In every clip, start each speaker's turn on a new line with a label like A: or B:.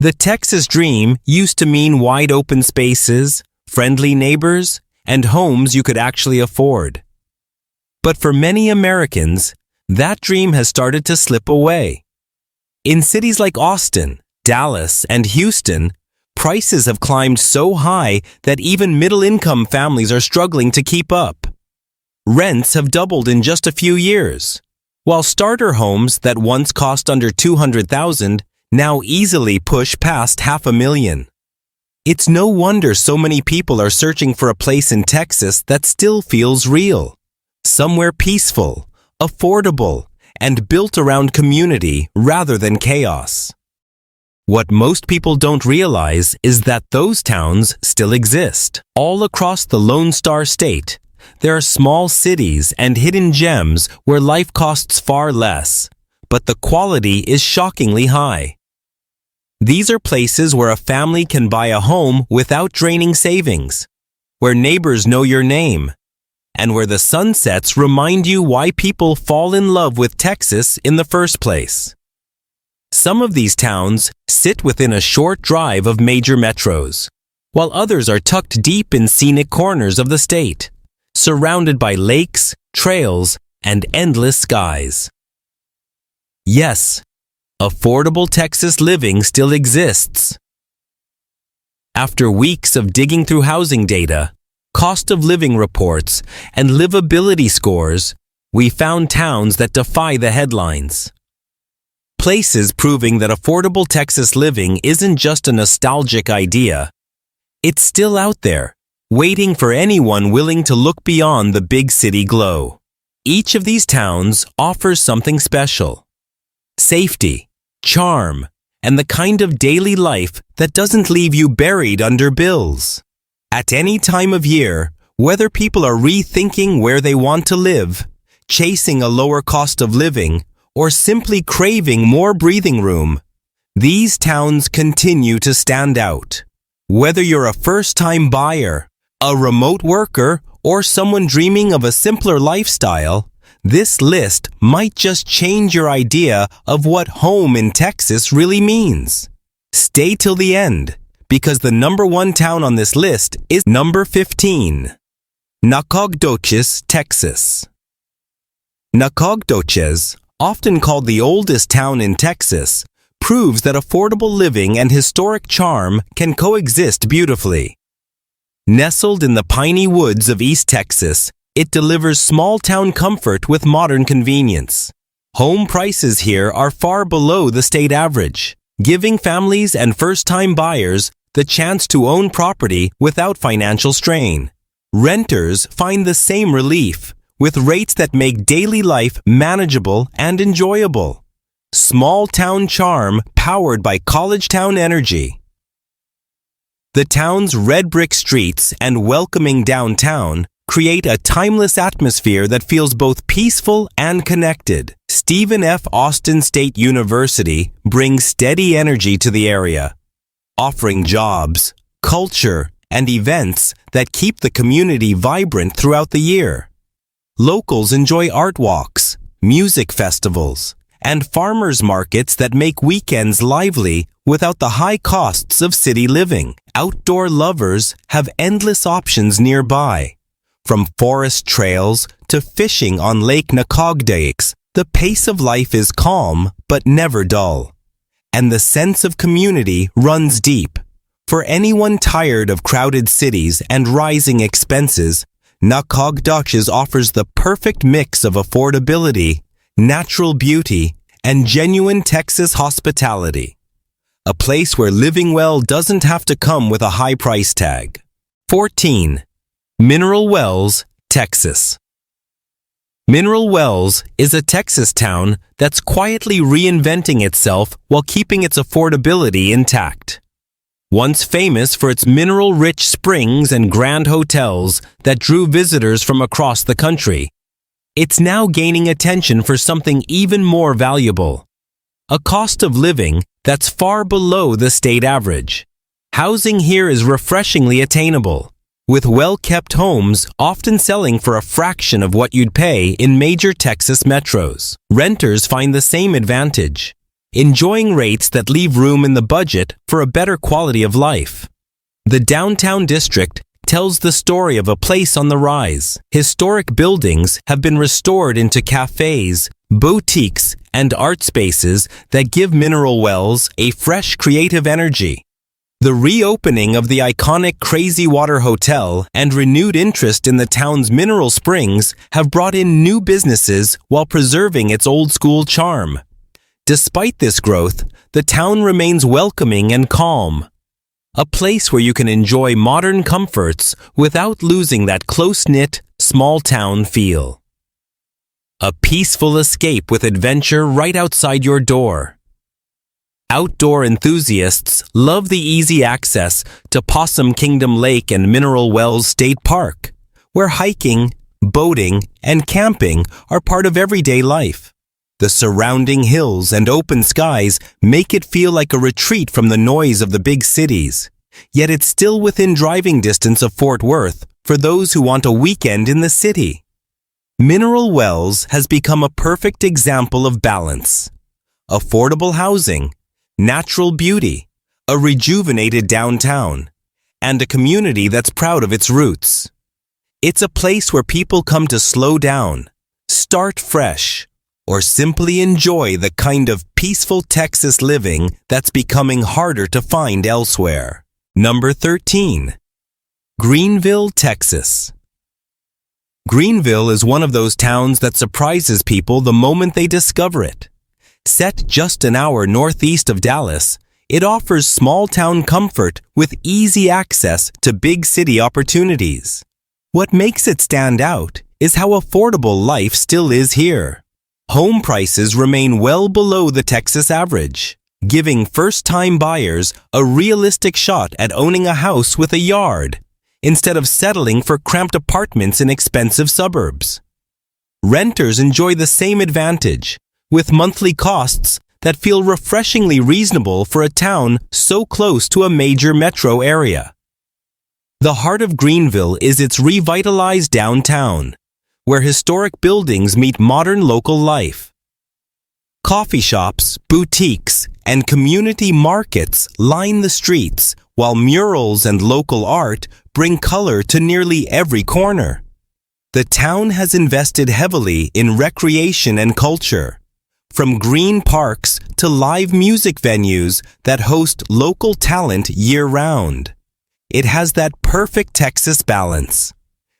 A: The Texas dream used to mean wide open spaces, friendly neighbors, and homes you could actually afford. But for many Americans, that dream has started to slip away. In cities like Austin, Dallas, and Houston, prices have climbed so high that even middle-income families are struggling to keep up. Rents have doubled in just a few years, while starter homes that once cost under $200,000 now easily push past $500,000. It's no wonder so many people are searching for a place in Texas that still feels real, somewhere peaceful, affordable, and built around community rather than chaos. What most people don't realize is that those towns still exist. All across the Lone Star State, there are small cities and hidden gems where life costs far less, but the quality is shockingly high. These are places where a family can buy a home without draining savings, where neighbors know your name, and where the sunsets remind you why people fall in love with Texas in the first place. Some of these towns sit within a short drive of major metros, while others are tucked deep in scenic corners of the state, surrounded by lakes, trails, and endless skies. Yes, affordable Texas living still exists. After weeks of digging through housing data, cost of living reports, and livability scores, we found towns that defy the headlines. Places proving that affordable Texas living isn't just a nostalgic idea. It's still out there, waiting for anyone willing to look beyond the big city glow. Each of these towns offers something special: safety, charm, and the kind of daily life that doesn't leave you buried under bills. At any time of year, whether people are rethinking where they want to live, chasing a lower cost of living, or simply craving more breathing room, these towns continue to stand out. Whether you're a first-time buyer, a remote worker, or someone dreaming of a simpler lifestyle, this list might just change your idea of what home in Texas really means. Stay till the end, because the number one town on this list is number 15, Nacogdoches, Texas. Nacogdoches, often called the oldest town in Texas, proves that affordable living and historic charm can coexist beautifully. Nestled in the piney woods of East Texas, it delivers small-town comfort with modern convenience. Home prices here are far below the state average, giving families and first-time buyers the chance to own property without financial strain. Renters find the same relief, with rates that make daily life manageable and enjoyable. Small-town charm powered by college-town energy. The town's red brick streets and welcoming downtown create a timeless atmosphere that feels both peaceful and connected. Stephen F. Austin State University brings steady energy to the area, offering jobs, culture, and events that keep the community vibrant throughout the year. Locals enjoy art walks, music festivals, and farmers markets that make weekends lively without the high costs of city living. Outdoor lovers have endless options nearby. From forest trails to fishing on Lake Nacogdoches, the pace of life is calm but never dull. And the sense of community runs deep. For anyone tired of crowded cities and rising expenses, Nacogdoches offers the perfect mix of affordability, natural beauty, and genuine Texas hospitality. A place where living well doesn't have to come with a high price tag. 14. Mineral Wells, Texas. Mineral Wells is a Texas town that's quietly reinventing itself while keeping its affordability intact. Once famous for its mineral-rich springs and grand hotels that drew visitors from across the country, it's now gaining attention for something even more valuable: a cost of living that's far below the state average. Housing here is refreshingly attainable, with well-kept homes often selling for a fraction of what you'd pay in major Texas metros. Renters find the same advantage. enjoying rates that leave room in the budget for a better quality of life. The downtown district tells the story of a place on the rise. Historic buildings have been restored into cafes, boutiques, and art spaces that give mineral wells a fresh creative energy. The reopening of the iconic Crazy Water Hotel and renewed interest in the town's mineral springs have brought in new businesses while preserving its old-school charm. Despite this growth, the town remains welcoming and calm. A place where you can enjoy modern comforts without losing that close-knit, small-town feel. A peaceful escape with adventure right outside your door. Outdoor enthusiasts love the easy access to Possum Kingdom Lake and Mineral Wells State Park, where hiking, boating, and camping are part of everyday life. The surrounding hills and open skies make it feel like a retreat from the noise of the big cities, yet it's still within driving distance of Fort Worth for those who want a weekend in the city. Mineral Wells has become a perfect example of balance. Affordable housing, natural beauty, a rejuvenated downtown, and a community that's proud of its roots. It's a place where people come to slow down, start fresh, or simply enjoy the kind of peaceful Texas living that's becoming harder to find elsewhere. Number 13. Greenville, Texas. Greenville is one of those towns that surprises people the moment they discover it. Set just an hour northeast of Dallas, it offers small-town comfort with easy access to big city opportunities. What makes it stand out is how affordable life still is here. Home prices remain well below the Texas average, giving first-time buyers a realistic shot at owning a house with a yard, instead of settling for cramped apartments in expensive suburbs. Renters enjoy the same advantage, with monthly costs that feel refreshingly reasonable for a town so close to a major metro area. The heart of Greenville is its revitalized downtown, where historic buildings meet modern local life. Coffee shops, boutiques, and community markets line the streets, while murals and local art bring color to nearly every corner. The town has invested heavily in recreation and culture, from green parks to live music venues that host local talent year-round. It has that perfect Texas balance.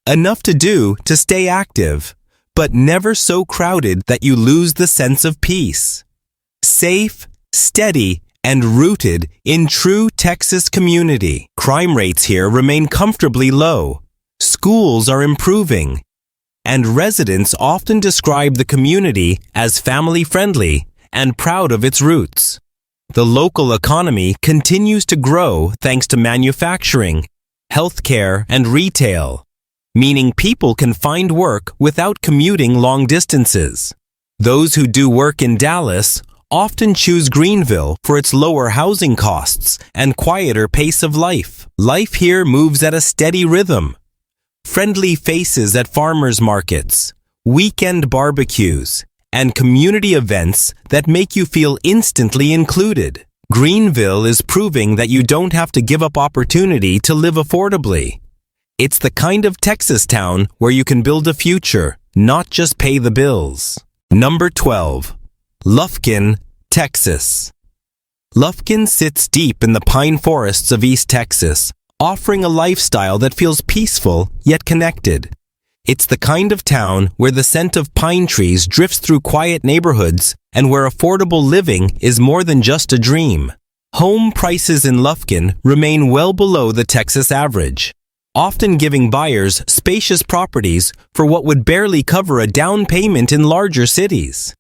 A: Enough to do to stay active, but never so crowded that you lose the sense of peace. Safe, steady, and rooted in true Texas community. Crime rates here remain comfortably low. Schools are improving, and residents often describe the community as family-friendly and proud of its roots. The local economy continues to grow thanks to manufacturing, healthcare, and retail, meaning people can find work without commuting long distances. Those who do work in Dallas often choose Greenville for its lower housing costs and quieter pace of life. Life here moves at a steady rhythm. Friendly faces at farmers markets, weekend barbecues, and community events that make you feel instantly included. Greenville is proving that you don't have to give up opportunity to live affordably. It's the kind of Texas town where you can build a future, not just pay the bills. Number 12. Lufkin, Texas. Lufkin sits deep in the pine forests of East Texas, offering a lifestyle that feels peaceful yet connected. It's the kind of town where the scent of pine trees drifts through quiet neighborhoods and where affordable living is more than just a dream. Home prices in Lufkin remain well below the Texas average, often giving buyers spacious properties for what would barely cover a down payment in larger cities.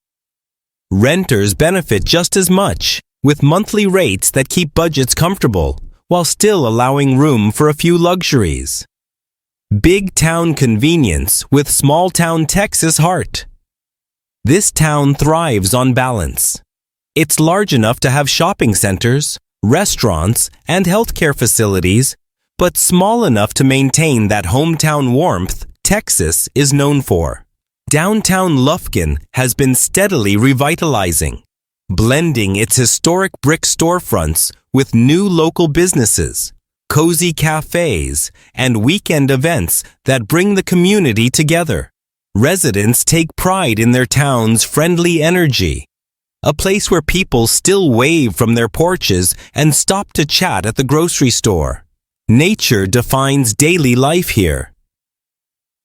A: Renters benefit just as much, with monthly rates that keep budgets comfortable, while still allowing room for a few luxuries. Big town convenience with small town Texas heart. This town thrives on balance. It's large enough to have shopping centers, restaurants, and healthcare facilities, but small enough to maintain that hometown warmth Texas is known for. Downtown Lufkin has been steadily revitalizing. blending its historic brick storefronts with new local businesses, cozy cafes, and weekend events that bring the community together. Residents take pride in their town's friendly energy, a place where people still wave from their porches and stop to chat at the grocery store. Nature defines daily life here.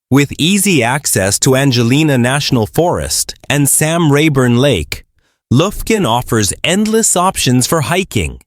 A: With easy access to Angelina National Forest and Sam Rayburn Lake, Lufkin offers endless options for hiking,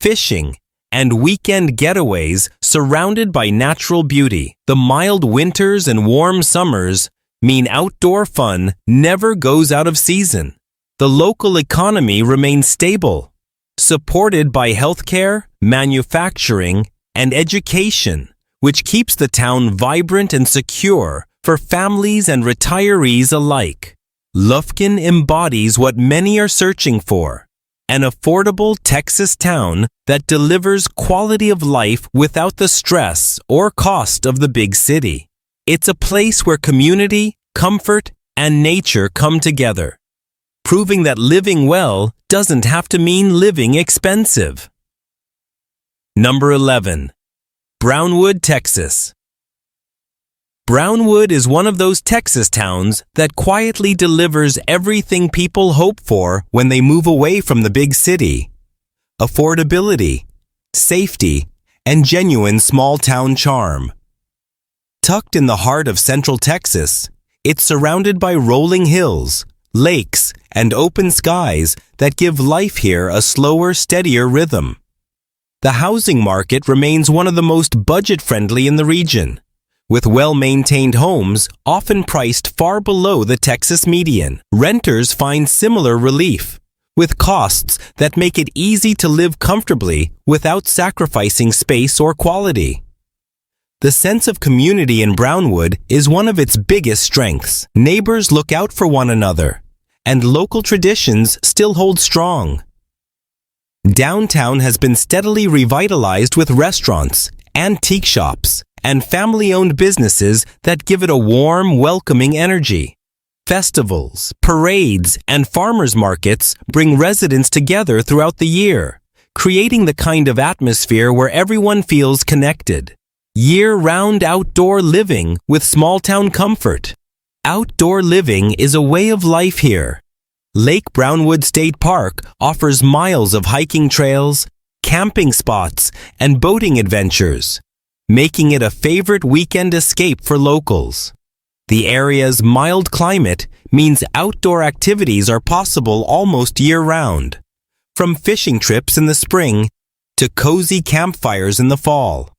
A: fishing, and weekend getaways surrounded by natural beauty. The mild winters and warm summers mean outdoor fun never goes out of season. The local economy remains stable, supported by healthcare, manufacturing, and education, which keeps the town vibrant and secure for families and retirees alike. Lufkin embodies what many are searching for: an affordable Texas town that delivers quality of life without the stress or cost of the big city. It's a place where community, comfort, and nature come together, proving that living well doesn't have to mean living expensive. Number 11. Brownwood, Texas. Brownwood is one of those Texas towns that quietly delivers everything people hope for when they move away from the big city: affordability, safety, and genuine small-town charm. Tucked in the heart of Central Texas, it's surrounded by rolling hills, lakes, and open skies that give life here a slower, steadier rhythm. The housing market remains one of the most budget-friendly in the region, with well-maintained homes often priced far below the Texas median. Renters find similar relief, with costs that make it easy to live comfortably without sacrificing space or quality. The sense of community in Brownwood is one of its biggest strengths. Neighbors look out for one another, and local traditions still hold strong. Downtown has been steadily revitalized with restaurants, antique shops, and family-owned businesses that give it a warm, welcoming energy. Festivals, parades, and farmers markets bring residents together throughout the year, creating the kind of atmosphere where everyone feels connected. Year-round outdoor living with small-town comfort. Outdoor living is a way of life here. Lake Brownwood State Park offers miles of hiking trails, camping spots, and boating adventures, making it a favorite weekend escape for locals. The area's mild climate means outdoor activities are possible almost year-round, from fishing trips in the spring to cozy campfires in the fall.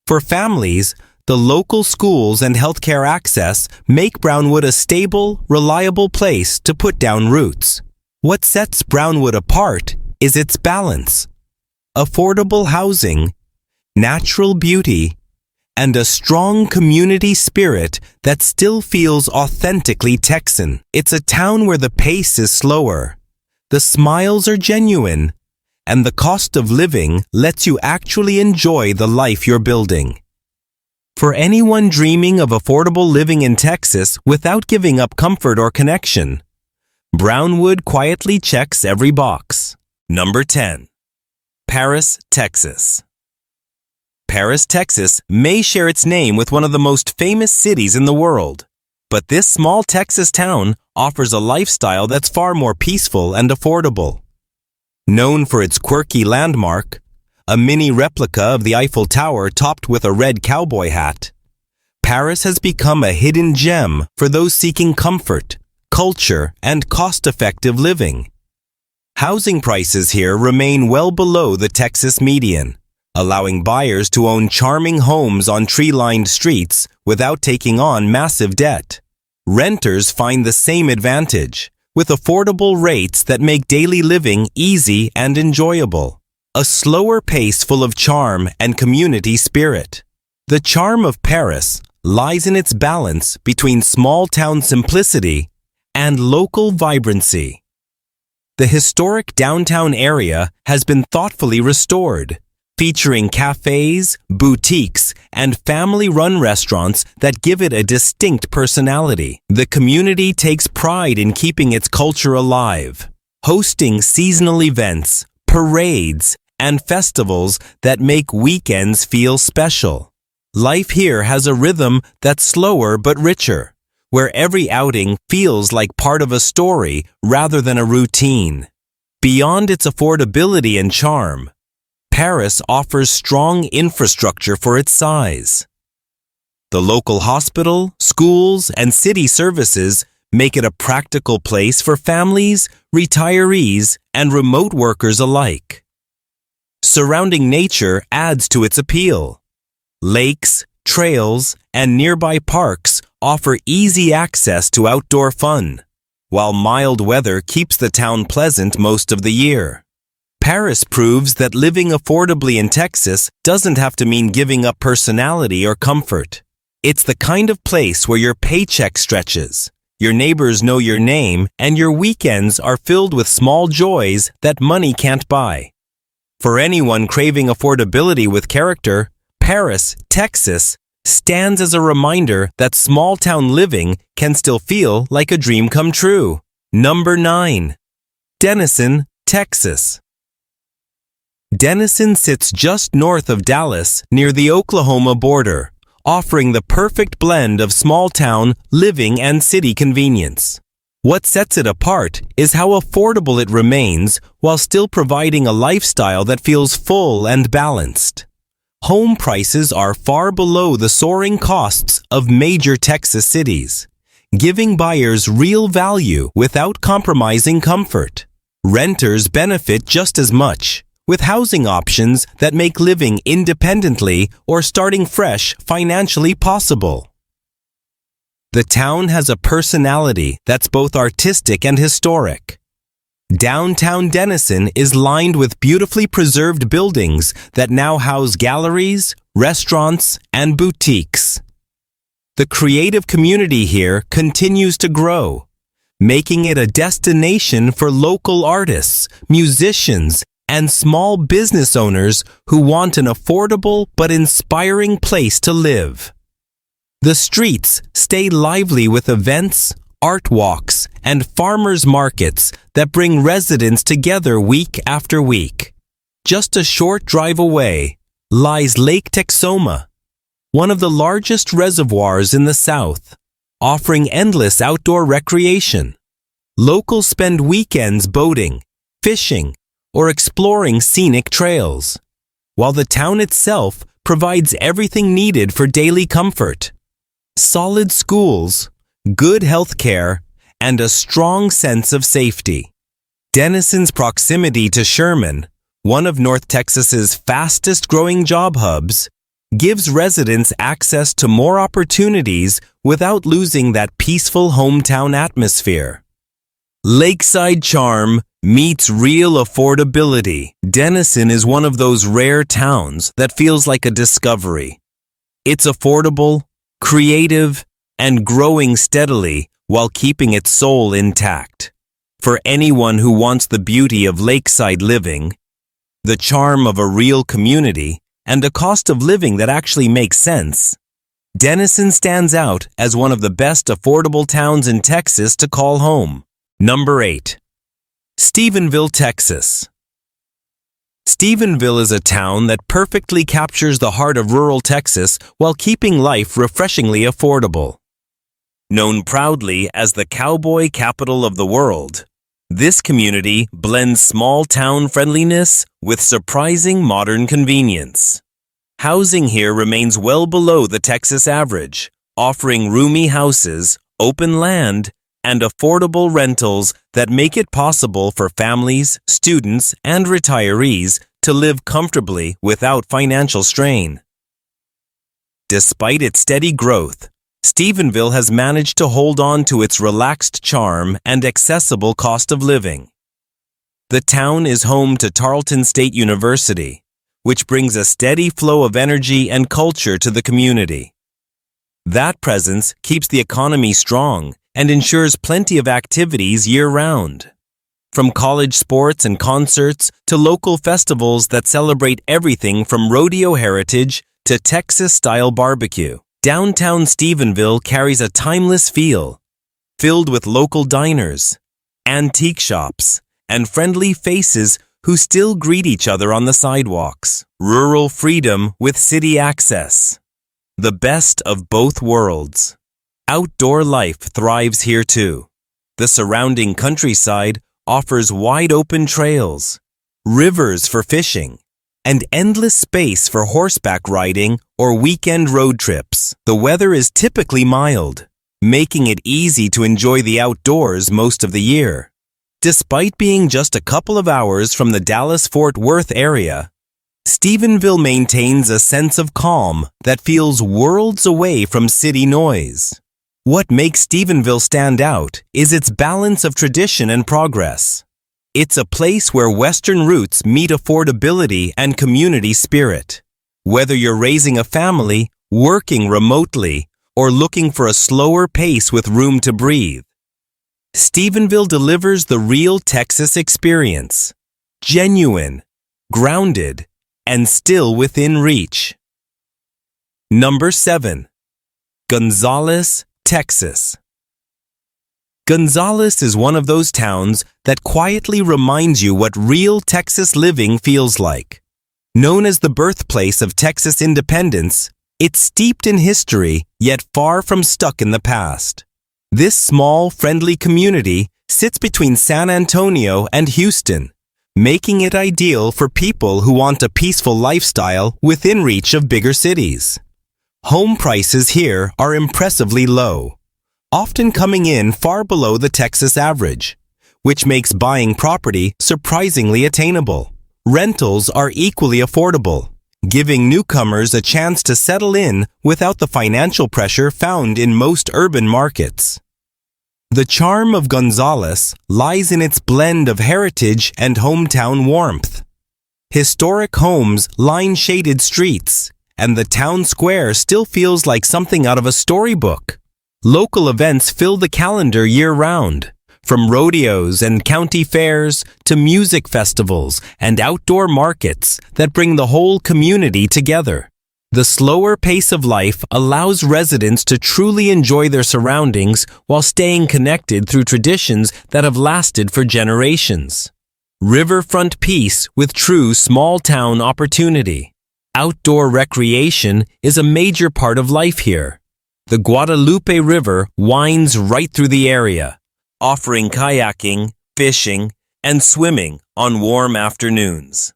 A: For families, the local schools and healthcare access make Brownwood a stable, reliable place to put down roots. What sets Brownwood apart is its balance: affordable housing, natural beauty, and a strong community spirit that still feels authentically Texan. It's a town where the pace is slower, the smiles are genuine, and the cost of living lets you actually enjoy the life you're building. For anyone dreaming of affordable living in Texas without giving up comfort or connection, Brownwood quietly checks every box. Number 10. Paris, Texas. Paris, Texas may share its name with one of the most famous cities in the world, but this small Texas town offers a lifestyle that's far more peaceful and affordable. Known for its quirky landmark, a mini replica of the Eiffel Tower topped with a red cowboy hat, Paris has become a hidden gem for those seeking comfort, culture, and cost-effective living. Housing prices here remain well below the Texas median, allowing buyers to own charming homes on tree-lined streets without taking on massive debt. Renters find the same advantage, with affordable rates that make daily living easy and enjoyable. A slower pace full of charm and community spirit. The charm of Paris lies in its balance between small-town simplicity and local vibrancy. The historic downtown area has been thoughtfully restored, featuring cafes, boutiques, and family-run restaurants that give it a distinct personality. The community takes pride in keeping its culture alive, hosting seasonal events, parades, and festivals that make weekends feel special. Life here has a rhythm that's slower but richer, where every outing feels like part of a story rather than a routine. Beyond its affordability and charm, Paris offers strong infrastructure for its size. The local hospital, schools, and city services make it a practical place for families, retirees, and remote workers alike. Surrounding nature adds to its appeal. Lakes, trails, and nearby parks offer easy access to outdoor fun, while mild weather keeps the town pleasant most of the year. Paris proves that living affordably in Texas doesn't have to mean giving up personality or comfort. It's the kind of place where your paycheck stretches, your neighbors know your name, and your weekends are filled with small joys that money can't buy. For anyone craving affordability with character, Paris, Texas, stands as a reminder that small-town living can still feel like a dream come true. Number 9. Denison, Texas. Denison sits just north of Dallas near the Oklahoma border, offering the perfect blend of small-town living and city convenience. What sets it apart is how affordable it remains while still providing a lifestyle that feels full and balanced. Home prices are far below the soaring costs of major Texas cities, giving buyers real value without compromising comfort. Renters benefit just as much, with housing options that make living independently or starting fresh financially possible. The town has a personality that's both artistic and historic. Downtown Denison is lined with beautifully preserved buildings that now house galleries, restaurants, and boutiques. The creative community here continues to grow, making it a destination for local artists, musicians, and small business owners who want an affordable but inspiring place to live. The streets stay lively with events, art walks, and farmers markets that bring residents together week after week. Just a short drive away lies Lake Texoma, one of the largest reservoirs in the South, offering endless outdoor recreation. Locals spend weekends boating, fishing, or exploring scenic trails, while the town itself provides everything needed for daily comfort. Solid schools, good health care, and a strong sense of safety. Denison's proximity to Sherman, one of North Texas's fastest-growing job hubs, gives residents access to more opportunities without losing that peaceful hometown atmosphere. Lakeside charm meets real affordability. Denison is one of those rare towns that feels like a discovery. It's affordable, creative, and growing steadily while keeping its soul intact. For anyone who wants the beauty of lakeside living, the charm of a real community, and a cost of living that actually makes sense, Denison stands out as one of the best affordable towns in Texas to call home. Number 8. Stephenville, Texas. Stephenville is a town that perfectly captures the heart of rural Texas while keeping life refreshingly affordable. Known proudly as the cowboy capital of the world, this community blends small-town friendliness with surprising modern convenience. Housing here remains well below the Texas average, offering roomy houses, open land, and affordable rentals that make it possible for families, students, and retirees to live comfortably without financial strain. Despite its steady growth, Stephenville has managed to hold on to its relaxed charm and accessible cost of living. The town is home to Tarleton State University, which brings a steady flow of energy and culture to the community. That presence keeps the economy strong and ensures plenty of activities year-round. From college sports and concerts to local festivals that celebrate everything from rodeo heritage to Texas-style barbecue, downtown Stephenville carries a timeless feel, filled with local diners, antique shops, and friendly faces who still greet each other on the sidewalks. Rural freedom with city access. The best of both worlds. Outdoor life thrives here too. The surrounding countryside offers wide-open trails, rivers for fishing, and endless space for horseback riding or weekend road trips. The weather is typically mild, making it easy to enjoy the outdoors most of the year. Despite being just a couple of hours from the Dallas-Fort Worth area, Stephenville maintains a sense of calm that feels worlds away from city noise. What makes Stephenville stand out is its balance of tradition and progress. It's a place where Western roots meet affordability and community spirit. Whether you're raising a family, working remotely, or looking for a slower pace with room to breathe, Stephenville delivers the real Texas experience. Genuine, grounded, and still within reach. Number 7. Gonzales, Texas. Gonzales is one of those towns that quietly reminds you what real Texas living feels like. Known as the birthplace of Texas independence, it's steeped in history, yet far from stuck in the past. This small, friendly community sits between San Antonio and Houston, making it ideal for people who want a peaceful lifestyle within reach of bigger cities. Home prices here are impressively low, often coming in far below the Texas average, which makes buying property surprisingly attainable. Rentals are equally affordable, giving newcomers a chance to settle in without the financial pressure found in most urban markets. The charm of Gonzales lies in its blend of heritage and hometown warmth. Historic homes line shaded streets, and the town square still feels like something out of a storybook. Local events fill the calendar year-round, from rodeos and county fairs to music festivals and outdoor markets that bring the whole community together. The slower pace of life allows residents to truly enjoy their surroundings while staying connected through traditions that have lasted for generations. Riverfront peace with true small-town opportunity. Outdoor recreation is a major part of life here. The Guadalupe River winds right through the area, offering kayaking, fishing, and swimming on warm afternoons.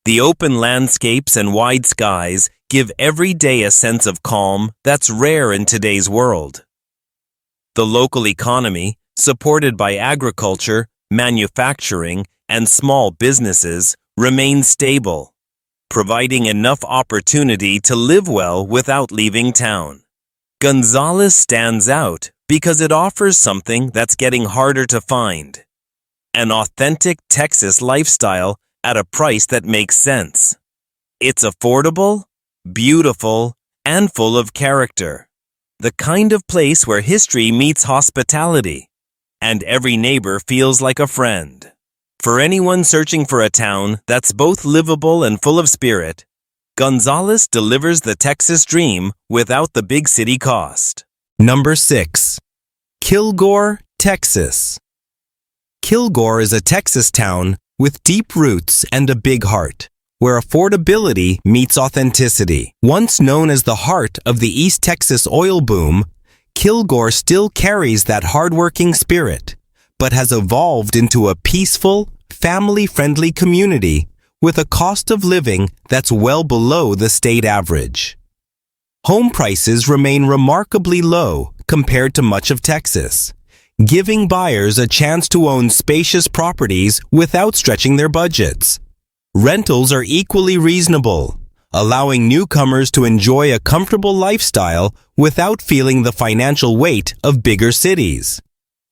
A: The open landscapes and wide skies give every day a sense of calm that's rare in today's world. The local economy, supported by agriculture, manufacturing, and small businesses, remains stable, providing enough opportunity to live well without leaving town. Gonzales stands out because it offers something that's getting harder to find: an authentic Texas lifestyle at a price that makes sense. It's affordable, beautiful, and full of character. The kind of place where history meets hospitality, and every neighbor feels like a friend. For anyone searching for a town that's both livable and full of spirit, Gonzales delivers the Texas dream without the big city cost. Number 6. Kilgore, Texas. Kilgore is a Texas town with deep roots and a big heart, where affordability meets authenticity. Once known as the heart of the East Texas oil boom, Kilgore still carries that hardworking spirit, but has evolved into a peaceful, family-friendly community with a cost of living that's well below the state average. Home prices remain remarkably low compared to much of Texas, giving buyers a chance to own spacious properties without stretching their budgets. Rentals are equally reasonable, allowing newcomers to enjoy a comfortable lifestyle without feeling the financial weight of bigger cities.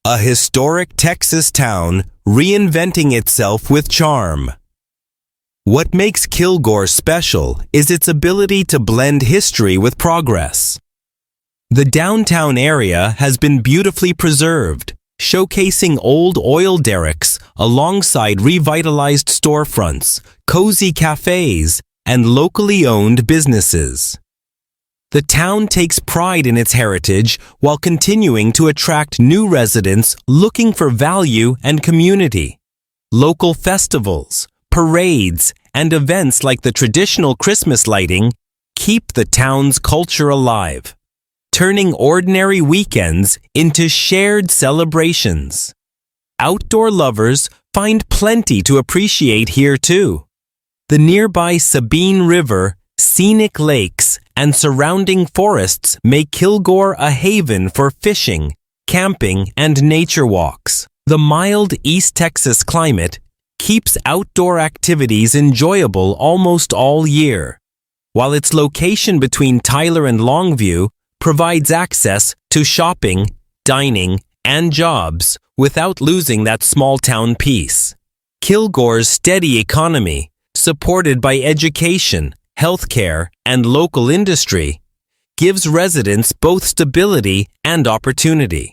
A: A historic Texas town reinventing itself with charm. What makes Kilgore special is its ability to blend history with progress. The downtown area has been beautifully preserved, showcasing old oil derricks alongside revitalized storefronts, cozy cafes, and locally owned businesses. The town takes pride in its heritage while continuing to attract new residents looking for value and community. Local festivals, parades, and events like the traditional Christmas lighting keep the town's culture alive, turning ordinary weekends into shared celebrations. Outdoor lovers find plenty to appreciate here too. The nearby Sabine River, scenic lakes, and surrounding forests make Kilgore a haven for fishing, camping, and nature walks. The mild East Texas climate keeps outdoor activities enjoyable almost all year, while its location between Tyler and Longview provides access to shopping, dining, and jobs without losing that small-town peace. Kilgore's steady economy, supported by education, healthcare, and local industry, gives residents both stability and opportunity.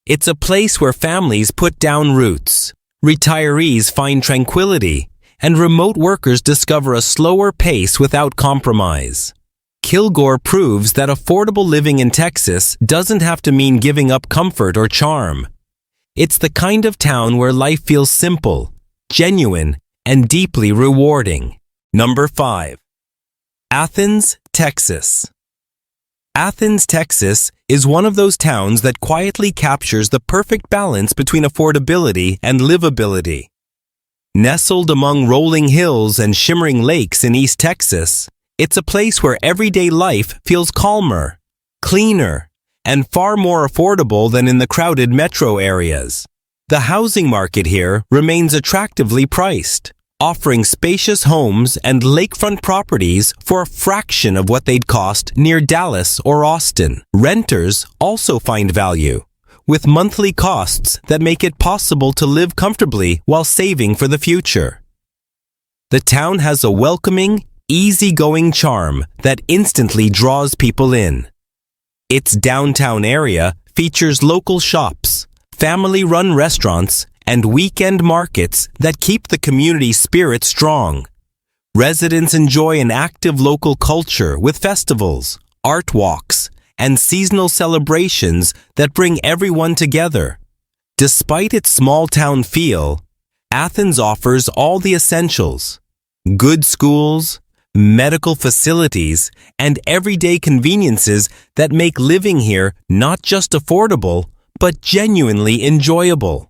A: It's a place where families put down roots, retirees find tranquility, and remote workers discover a slower pace without compromise. Kilgore proves that affordable living in Texas doesn't have to mean giving up comfort or charm. It's the kind of town where life feels simple, genuine, and deeply rewarding. Number 5. Athens, Texas. Athens, Texas is one of those towns that quietly captures the perfect balance between affordability and livability. Nestled among rolling hills and shimmering lakes in East Texas, it's a place where everyday life feels calmer, cleaner, and far more affordable than in the crowded metro areas. The housing market here remains attractively priced, offering spacious homes and lakefront properties for a fraction of what they'd cost near Dallas or Austin. Renters also find value, with monthly costs that make it possible to live comfortably while saving for the future. The town has a welcoming, easygoing charm that instantly draws people in. Its downtown area features local shops, family-run restaurants, and weekend markets that keep the community spirit strong. Residents enjoy an active local culture with festivals, art walks, and seasonal celebrations that bring everyone together. Despite its small-town feel, Athens offers all the essentials: good schools, medical facilities, and everyday conveniences that make living here not just affordable, but genuinely enjoyable.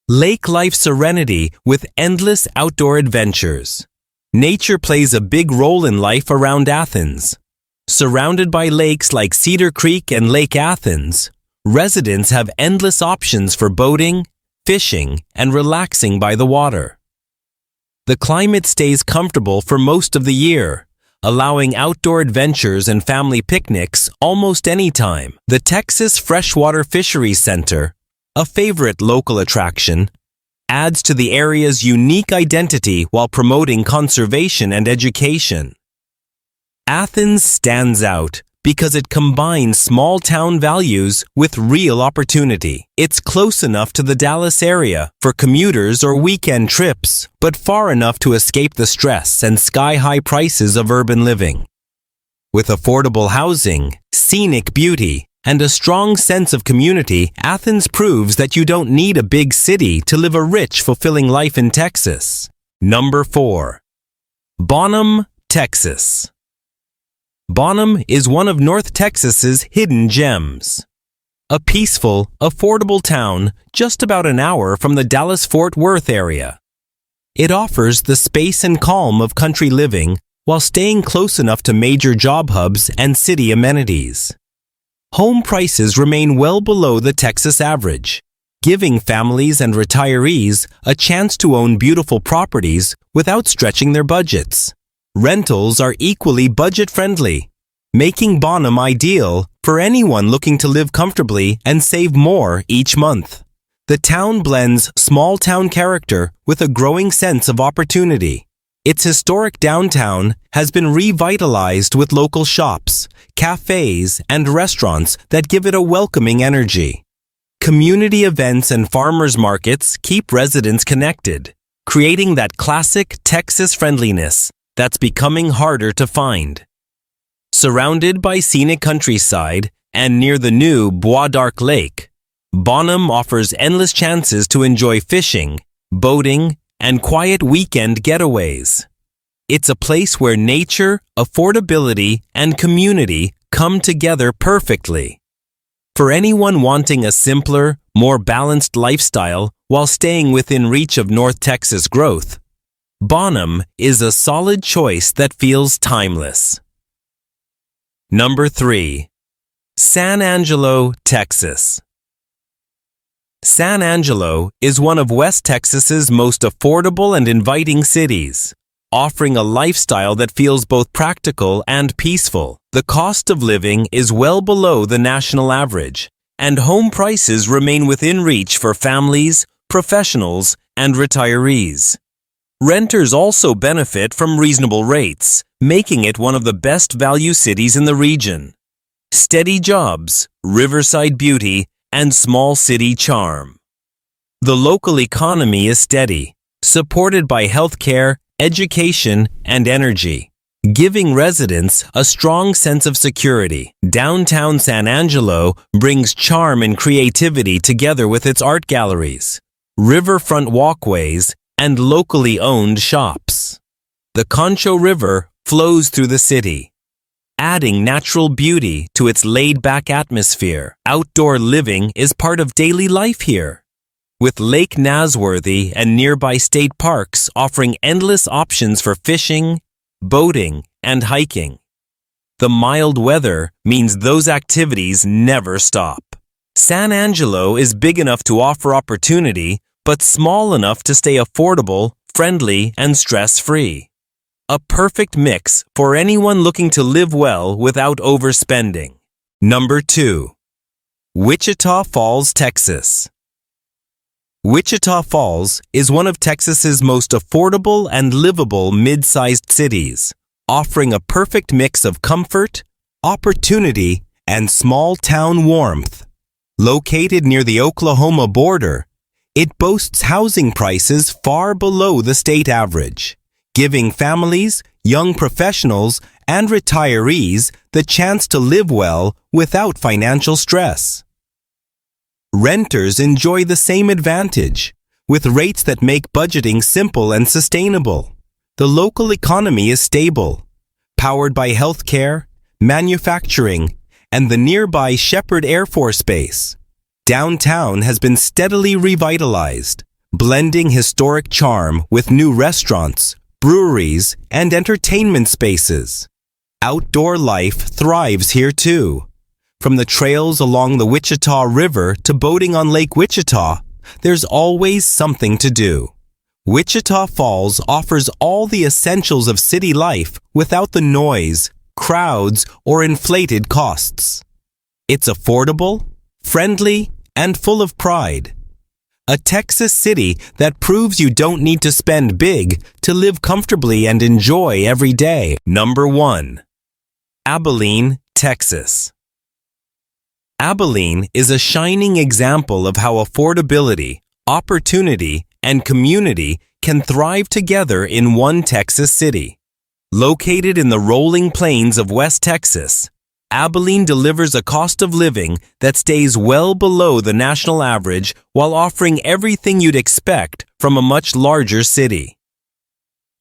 A: Lake life serenity with endless outdoor adventures. Nature plays a big role in life around Athens. Surrounded by lakes like Cedar Creek and Lake Athens, residents have endless options for boating, fishing, and relaxing by the water. The climate stays comfortable for most of the year, allowing outdoor adventures and family picnics almost any time. The Texas Freshwater Fisheries Center, a favorite local attraction, adds to the area's unique identity while promoting conservation and education. Athens stands out because it combines small-town values with real opportunity. It's close enough to the Dallas area for commuters or weekend trips, but far enough to escape the stress and sky-high prices of urban living. With affordable housing, scenic beauty, and a strong sense of community, Athens proves that you don't need a big city to live a rich, fulfilling life in Texas. Number 4. Bonham, Texas. Bonham is one of North Texas's hidden gems. A peaceful, affordable town just about an hour from the Dallas-Fort Worth area. It offers the space and calm of country living while staying close enough to major job hubs and city amenities. Home prices remain well below the Texas average, giving families and retirees a chance to own beautiful properties without stretching their budgets. Rentals are equally budget-friendly, making Bonham ideal for anyone looking to live comfortably and save more each month. The town blends small-town character with a growing sense of opportunity. Its historic downtown has been revitalized with local shops, cafes, and restaurants that give it a welcoming energy. Community events and farmers markets keep residents connected, creating that classic Texas friendliness that's becoming harder to find. Surrounded by scenic countryside and near the new Bois d'Arc Lake, Bonham offers endless chances to enjoy fishing, boating, and quiet weekend getaways. It's a place where nature, affordability, and community come together perfectly. For anyone wanting a simpler, more balanced lifestyle while staying within reach of North Texas growth, Bonham is a solid choice that feels timeless. Number 3. San Angelo, Texas. San Angelo is one of West Texas's most affordable and inviting cities, offering a lifestyle that feels both practical and peaceful. The cost of living is well below the national average, and home prices remain within reach for families, professionals, and retirees. Renters also benefit from reasonable rates, making it one of the best value cities in the region. Steady jobs, riverside beauty, and small city charm. The local economy is steady, supported by healthcare, education, and energy, giving residents a strong sense of security. Downtown San Angelo brings charm and creativity together with its art galleries, riverfront walkways, and locally owned shops. The Concho River flows through the city, adding natural beauty to its laid-back atmosphere. Outdoor living is part of daily life here, with Lake Nasworthy and nearby state parks offering endless options for fishing, boating, and hiking. The mild weather means those activities never stop. San Angelo is big enough to offer opportunity, but small enough to stay affordable, friendly, and stress-free. A perfect mix for anyone looking to live well without overspending. Number 2. Wichita Falls, Texas. Wichita Falls is one of Texas's most affordable and livable mid-sized cities, offering a perfect mix of comfort, opportunity, and small-town warmth. Located near the Oklahoma border, it boasts housing prices far below the state average, giving families, young professionals, and retirees the chance to live well without financial stress. Renters enjoy the same advantage, with rates that make budgeting simple and sustainable. The local economy is stable, powered by healthcare, manufacturing, and the nearby Shepherd Air Force Base. Downtown has been steadily revitalized, blending historic charm with new restaurants, breweries, and entertainment spaces. Outdoor life thrives here too. From the trails along the Wichita River to boating on Lake Wichita, there's always something to do. Wichita Falls offers all the essentials of city life without the noise, crowds, or inflated costs. It's affordable, friendly, and full of pride. A Texas city that proves you don't need to spend big to live comfortably and enjoy every day. Number 1. Abilene, Texas. Abilene is a shining example of how affordability, opportunity, and community can thrive together in one Texas city. Located in the rolling plains of West Texas, Abilene delivers a cost of living that stays well below the national average while offering everything you'd expect from a much larger city.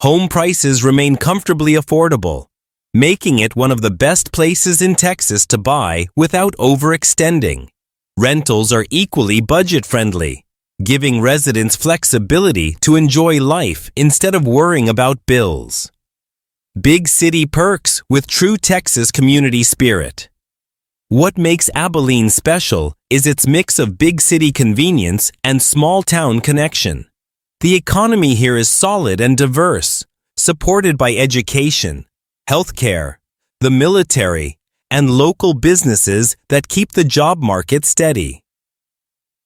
A: Home prices remain comfortably affordable, making it one of the best places in Texas to buy without overextending. Rentals are equally budget-friendly, giving residents flexibility to enjoy life instead of worrying about bills. Big city perks with true Texas community spirit. What makes Abilene special is its mix of big city convenience and small town connection. The economy here is solid and diverse, supported by education, healthcare, the military, and local businesses that keep the job market steady.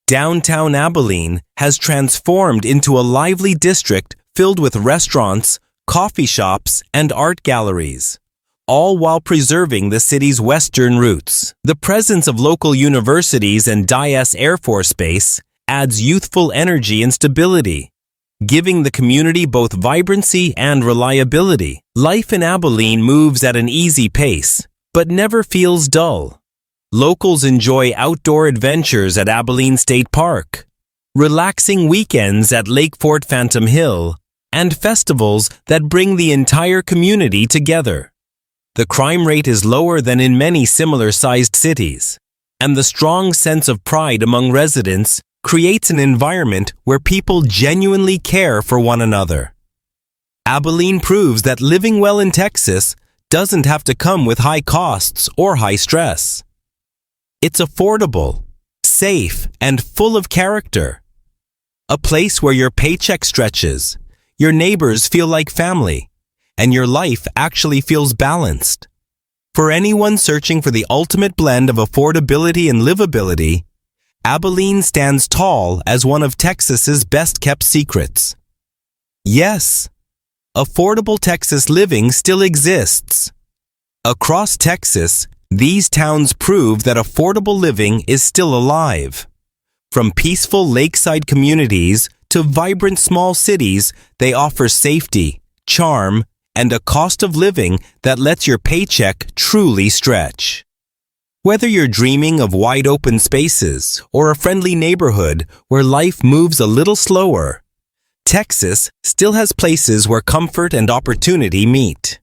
A: Downtown Abilene has transformed into a lively district filled with restaurants, coffee shops, and art galleries, all while preserving the city's western roots. The presence of local universities and Dyess Air Force Base adds youthful energy and stability, giving the community both vibrancy and reliability. Life in Abilene moves at an easy pace, but never feels dull. Locals enjoy outdoor adventures at Abilene State Park, relaxing weekends at Lakefront Phantom Hill, and festivals that bring the entire community together. The crime rate is lower than in many similar-sized cities, and the strong sense of pride among residents creates an environment where people genuinely care for one another. Abilene proves that living well in Texas doesn't have to come with high costs or high stress. It's affordable, safe, and full of character. A place where your paycheck stretches, your neighbors feel like family, and your life actually feels balanced. For anyone searching for the ultimate blend of affordability and livability, Abilene stands tall as one of Texas's best-kept secrets. Yes, affordable Texas living still exists. Across Texas, these towns prove that affordable living is still alive. From peaceful lakeside communities to vibrant small cities, they offer safety, charm, and a cost of living that lets your paycheck truly stretch. Whether you're dreaming of wide-open spaces or a friendly neighborhood where life moves a little slower, Texas still has places where comfort and opportunity meet.